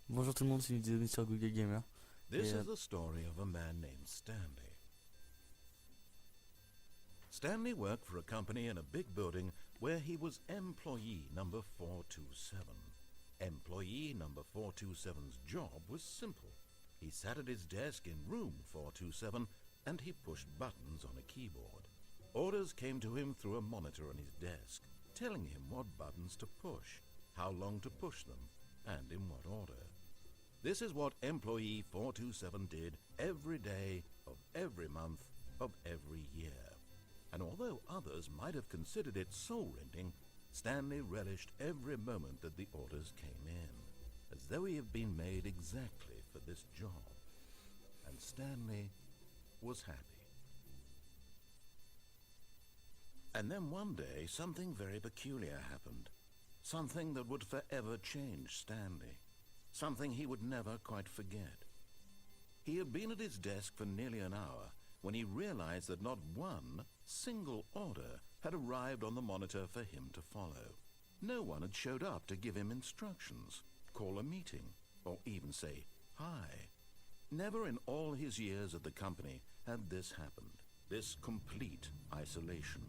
Bonjour tout le monde, c'est une vidéo sur Google Gamer. This is the story of a man named Stanley. Stanley worked for a company in a big building where he was employee number 427. Employee number 427's job was simple. He sat at his desk in room 427 and he pushed buttons on a keyboard. Orders came to him through a monitor on his desk, telling him what buttons to push, how long to push them, and in what order. This is what employee 427 did every day of every month of every year. And although others might have considered it soul-rending, Stanley relished every moment that the orders came in, as though he had been made exactly for this job. And Stanley was happy. And then one day, something very peculiar happened. Something that would forever change Stanley. Something he would never quite forget. He had been at his desk for nearly an hour when he realized that not one single order had arrived on the monitor for him to follow. No one had showed up to give him instructions, call a meeting, or even say hi. Never in all his years at the company had this happened, this complete isolation.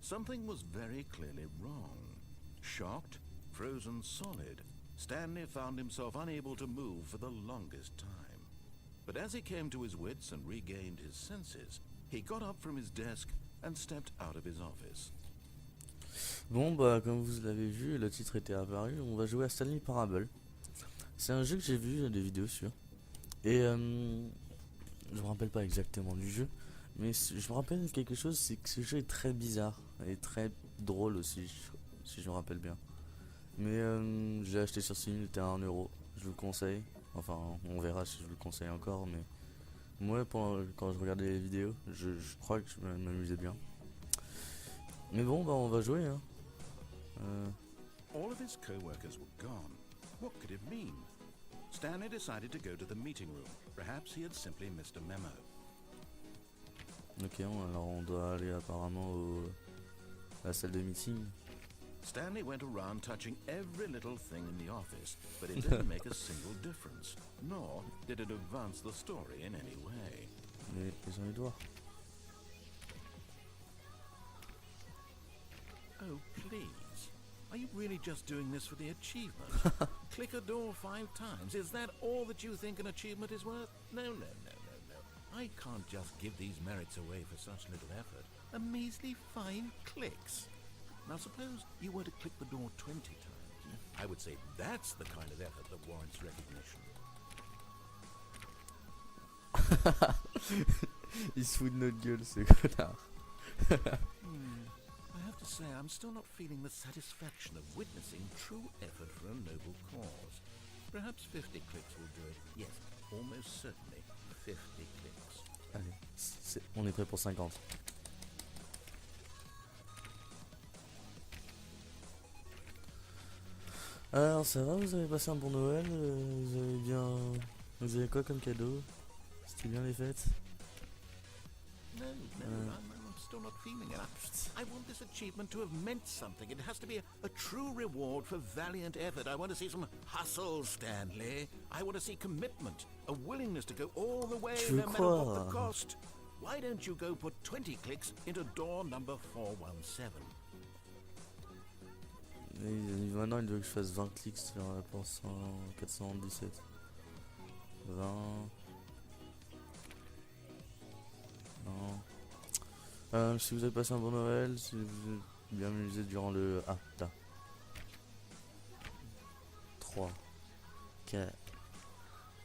Something was very clearly wrong. Shocked, frozen solid, Stanley found himself unable to move for the longest time. But as he came to his wits and regained his senses, he got up from his desk and stepped out of his office. Bon bah comme vous l'avez vu, le titre était apparu, on va jouer à Stanley Parable. C'est un jeu que j'ai vu des vidéos sur. Et je me rappelle pas exactement du jeu, mais je me rappelle quelque chose, c'est que ce jeu est très bizarre et très drôle aussi, si je me rappelle bien. Mais je l'ai acheté sur Salut, il était à 1€. Je vous le conseille. Enfin, on verra si je vous le conseille encore. Mais moi, quand je regardais les vidéos, je crois que je m'amusais bien. Mais bon, bah on va jouer. Hein. All of his co-workers were gone. What could it mean? Stanley decided to go to the meeting room. Perhaps he had simply missed a memo. Ok, alors on doit aller apparemment à la salle de meeting. Stanley went around touching every little thing in the office, but it didn't make a single difference, nor did it advance the story in any way. Mais ils ont les doigts. Oh, please. Are you really just doing this for the achievement? Click a door 5 times. Is that all that you think an achievement is worth? No. I can't just give these merits away for such little effort. A measly 5 clicks. Now suppose you were to click the door 20 times. I would say that's the kind of effort that warrants recognition. Il se fout de notre gueule, ce connard. I have to say, I'm still not feeling the satisfaction of witnessing true effort for a noble cause. Perhaps 50 clicks will do it. Yes, almost certainly 50 clicks. Allez, on est prêt pour 50. Alors ça va, vous avez passé un bon Noël, vous avez quoi comme cadeau? C'était bien les fêtes? No, I'm still not feeling it. I want this achievement to have meant something. It has to be a true reward for valiant effort. I want to see some hustle, Stanley. I want to see commitment, a willingness to go all the way, no matter what the cost. Why don't you go put 20 clicks into door number 417? Maintenant il veut que je fasse 20 clics sur la porte 417. 20. Non. Si vous avez passé un bon Noël, si vous êtes bien amusé durant le... Ah, là. 3, 4,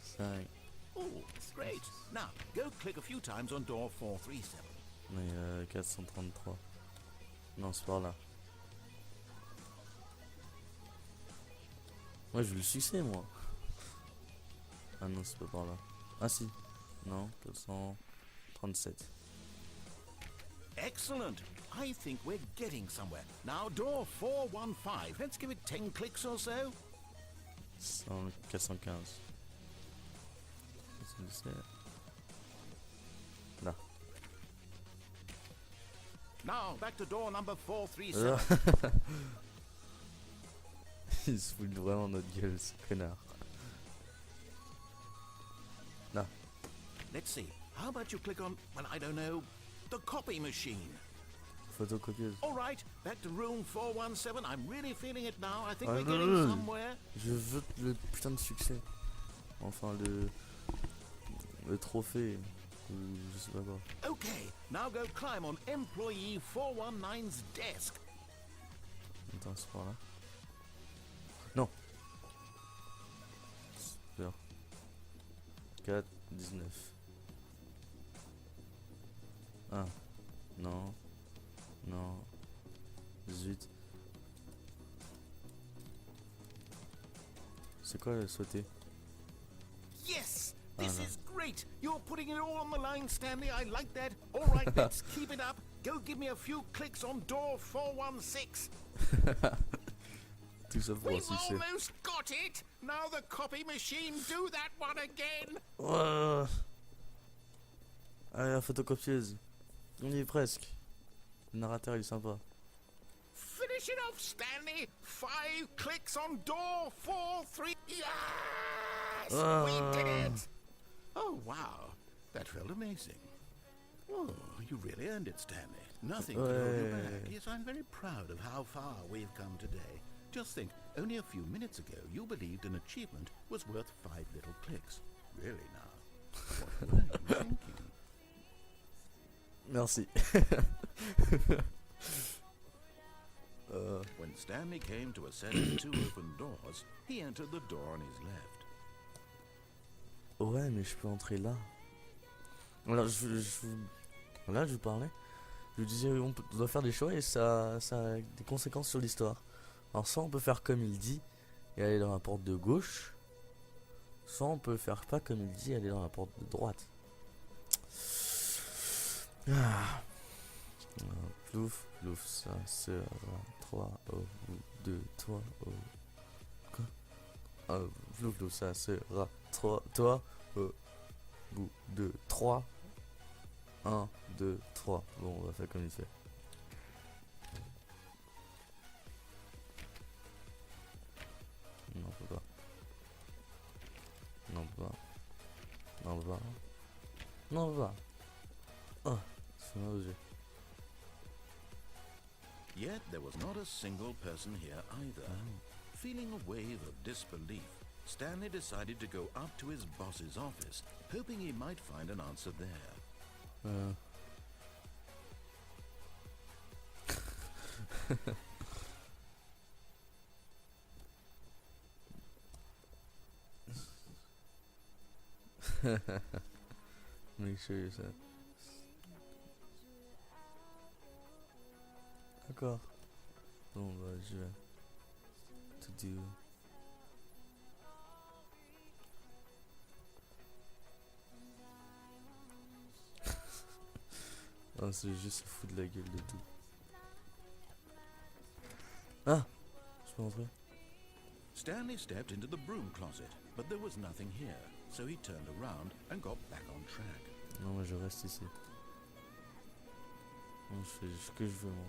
5. Oh, great. Now, go click a few times on door 437. Mais 433. Non, c'est par là. Moi je veux le succès moi. Ah non c'est pas par là. Ah si. Non, 437. Excellent. I think we're getting somewhere. Now door 415. Let's give it 10 clicks or so. 415. 417. Là. Now back to door number 437. Il se fout vraiment de notre gueule ce connard. Là. Let's see. How about you click on, well, I don't know, the copy machine. Photocopieuse. All right, back to room 417. I'm really feeling it now. I think we're getting somewhere. Je veux le putain de succès. Enfin, le trophée. Je sais pas quoi. Okay, now go climb on employee 419's desk. Attends, c'est par là. Non. Super. 4, 19. Ah. Non. Non. 18. C'est quoi le sauter? Yes, this no. is great. You're putting it all on the line, Stanley. I like that. All right, let's keep it up. Go give me a few clicks on door 416. Tout ça pour un We've succès. almost got it. Now the copy machine, do that one again. Allez, la photocopieuse. On y est presque. Le narrateur il est sympa. Finish it off, Stanley. 5 clicks on door 43. Yes, we did it. Oh, wow. That felt amazing. Oh, you really earned it, Stanley. Nothing could hold you back. Yes, I'm very proud of how far we've come today. Just think, only a few minutes ago, you believed an achievement was worth 5 little clicks. Really now? What were you thinking? Merci. When Stanley came to a set of 2 open doors, he entered the door on his left. Ouais, mais je peux entrer là. Alors, là, je vous parlais. Je vous disais, on doit faire des choix et ça a des conséquences sur l'histoire. Alors, soit on peut faire comme il dit et aller dans la porte de gauche, soit on peut faire pas comme il dit et aller dans la porte de droite. Ah. Plouf, plouf, ça sera 3 au bout de 3 au... Quoi? Plouf, plouf, ça sera 3, toi au bout de 3. 1, 2, 3. Bon, on va faire comme il fait. Non, on peut pas. Non, on peut pas. Non, on peut pas. Non, on peut pas. Oh, c'est mal aux yeux. Yet there was not a single person here either. Feeling a wave of disbelief, Stanley decided to go up to his boss's office, hoping he might find an answer there. Make sure you said. D'accord. Bon, bah, je vais to do. Oh, c'est juste se foutre de la gueule de tout. Ah, je peux entrer. Stanley stepped into the broom closet, but there was nothing here, so he turned around and got back on track. Non, moi je reste ici. Non, je fais ce que je veux, moi.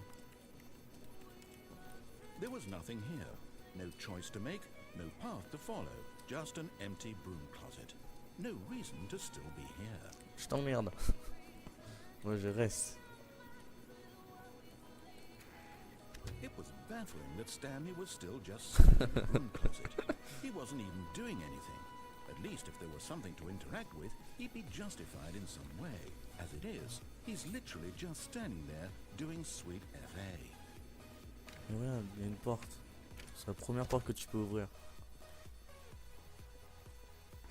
There was nothing here. No choice to make, no path to follow, just an empty broom closet. No reason to still be here. Je t'emmerde. Moi je reste. It was baffling that Stanley was still just sitting in the broom closet. He wasn't even doing anything. At least if there was something to interact with, he'd be justified in some way. As it is, he's literally just standing there doing sweet FA. Mais regarde, il y a une porte. C'est la première porte que tu peux ouvrir.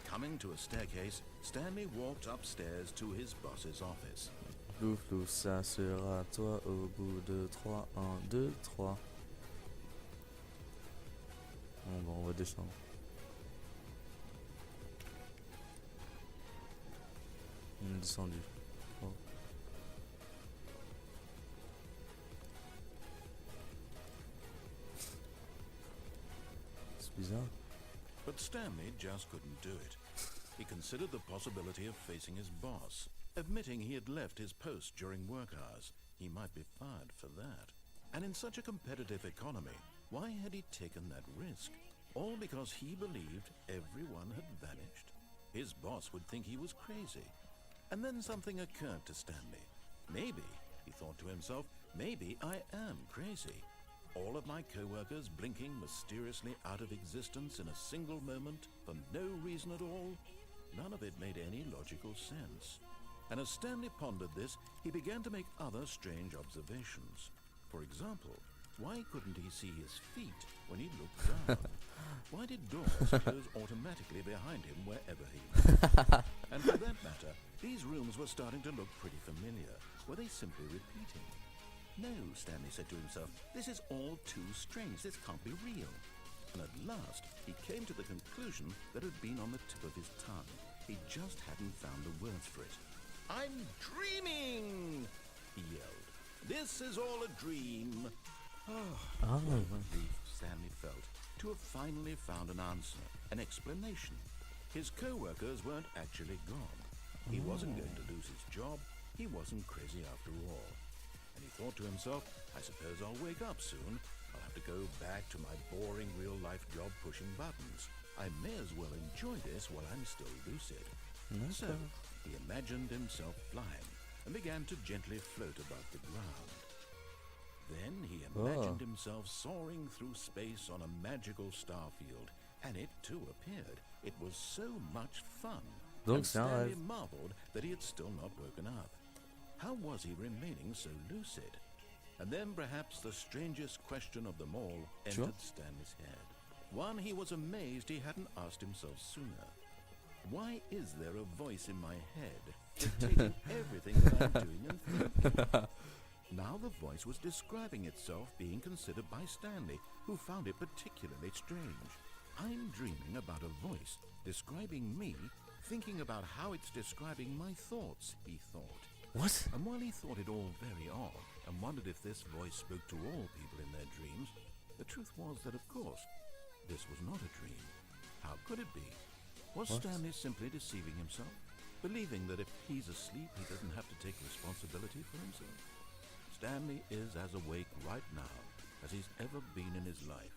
Coming to a staircase, Stanley walked upstairs to his boss's office. Plouf, plouf, ça sera toi au bout de 3. 1, 2, 3. Bon, bah, on va descendre. On est descendu. Oh. C'est bizarre. But Stanley just couldn't do it. He considered the possibility of facing his boss, admitting he had left his post during work hours. He might be fired for that. And in such a competitive economy, why had he taken that risk? All because he believed everyone had vanished? His boss would think he was crazy. And then something occurred to Stanley. Maybe, he thought to himself, maybe I am crazy. All of my co-workers blinking mysteriously out of existence in a single moment for no reason at all. None of it made any logical sense. And as Stanley pondered this, he began to make other strange observations. For example, why couldn't he see his feet when he looked down? Why did doors close automatically behind him wherever he went? And for that matter, these rooms were starting to look pretty familiar. Were they simply repeating? No, Stanley said to himself, this is all too strange. This can't be real. And at last, he came to the conclusion that had been on the tip of his tongue. He just hadn't found the words for it. I'm dreaming, he yelled. This is all a dream. What a relief Stanley felt to have finally found an answer, an explanation. His co-workers weren't actually gone. He wasn't going to lose his job. He wasn't crazy after all. And he thought to himself, I suppose I'll wake up soon. I'll have to go back to my boring real-life job pushing buttons. I may as well enjoy this while I'm still lucid. So he imagined himself flying and began to gently float above the ground. Then he imagined himself soaring through space on a magical star field, and it too appeared. It was so much fun. And Stanley marveled that he had still not woken up. How was he remaining so lucid? And then perhaps the strangest question of them all entered Stanley's head. One he was amazed he hadn't asked himself sooner. Why is there a voice in my head dictating everything that I'm doing and thinking? Now the voice was describing itself being considered by Stanley, who found it particularly strange. I'm dreaming about a voice describing me, thinking about how it's describing my thoughts, he thought. What? And while he thought it all very odd, and wondered if this voice spoke to all people in their dreams, the truth was that, of course, this was not a dream. How could it be? Was Stanley simply deceiving himself, believing that if he's asleep, he doesn't have to take responsibility for himself? Stanley is as awake right now as he's ever been in his life.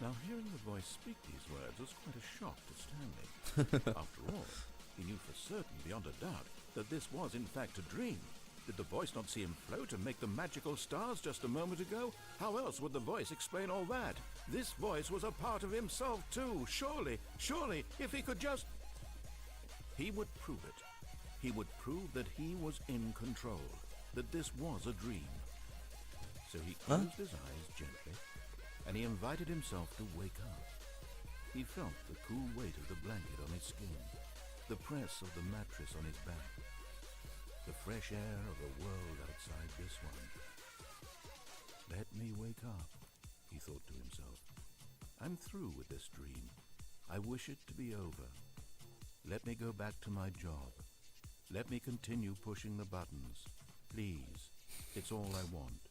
Now, hearing the voice speak these words was quite a shock to Stanley. After all, he knew for certain, beyond a doubt, that this was in fact a dream. Did the voice not see him float and make the magical stars just a moment ago? How else would the voice explain all that? This voice was a part of himself too. Surely, if he could just... He would prove it. He would prove that he was in control, that this was a dream. So he closed his eyes gently, and he invited himself to wake up. He felt the cool weight of the blanket on his skin, the press of the mattress on his back, the fresh air of the world outside this one. Let me wake up, he thought to himself. I'm through with this dream. I wish it to be over. Let me go back to my job. Let me continue pushing the buttons. Please, it's all I want.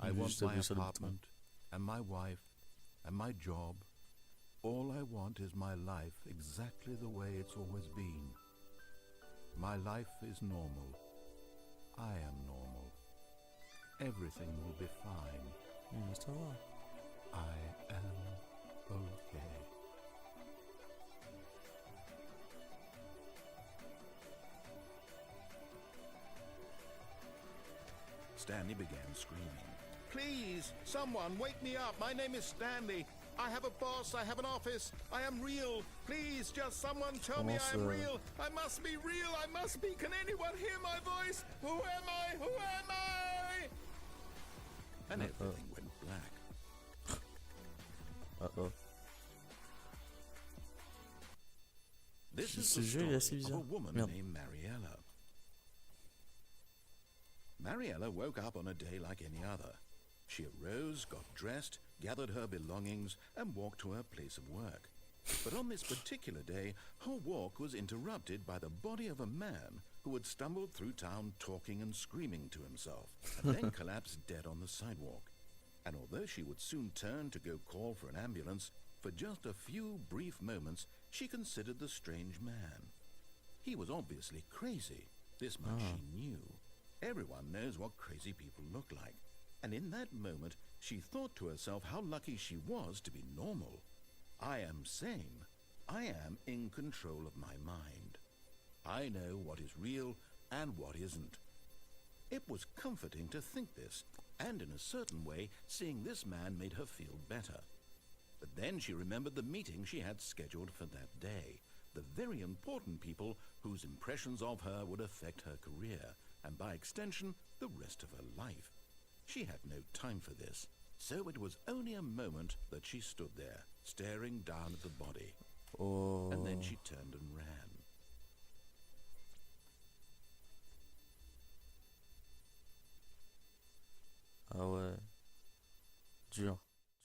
I want my apartment, and my wife, and my job. All I want is my life exactly the way it's always been. My life is normal. I am normal. Everything will be fine. I am okay. Stanley began screaming. Please, someone, wake me up. My name is Stanley. I have a boss. I have an office. I am real. Please, just someone tell me I am real. I must be real. I must be. Can anyone hear my voice? Who am I? Who am I? And everything went black. This is the story of a woman named Mariella. Mariella woke up on a day like any other. She arose, got dressed, gathered her belongings, and walked to her place of work. But on this particular day, her walk was interrupted by the body of a man who had stumbled through town talking and screaming to himself, and then collapsed dead on the sidewalk. And although she would soon turn to go call for an ambulance, for just a few brief moments, she considered the strange man. He was obviously crazy. This much she knew. Everyone knows what crazy people look like. And in that moment, she thought to herself how lucky she was to be normal. I am sane. I am in control of my mind. I know what is real and what isn't. It was comforting to think this, and in a certain way, seeing this man made her feel better. But then she remembered the meeting she had scheduled for that day, the very important people whose impressions of her would affect her career, and by extension, the rest of her life. She had no time for this, so it was only a moment that she stood there, staring down at the body. Oh,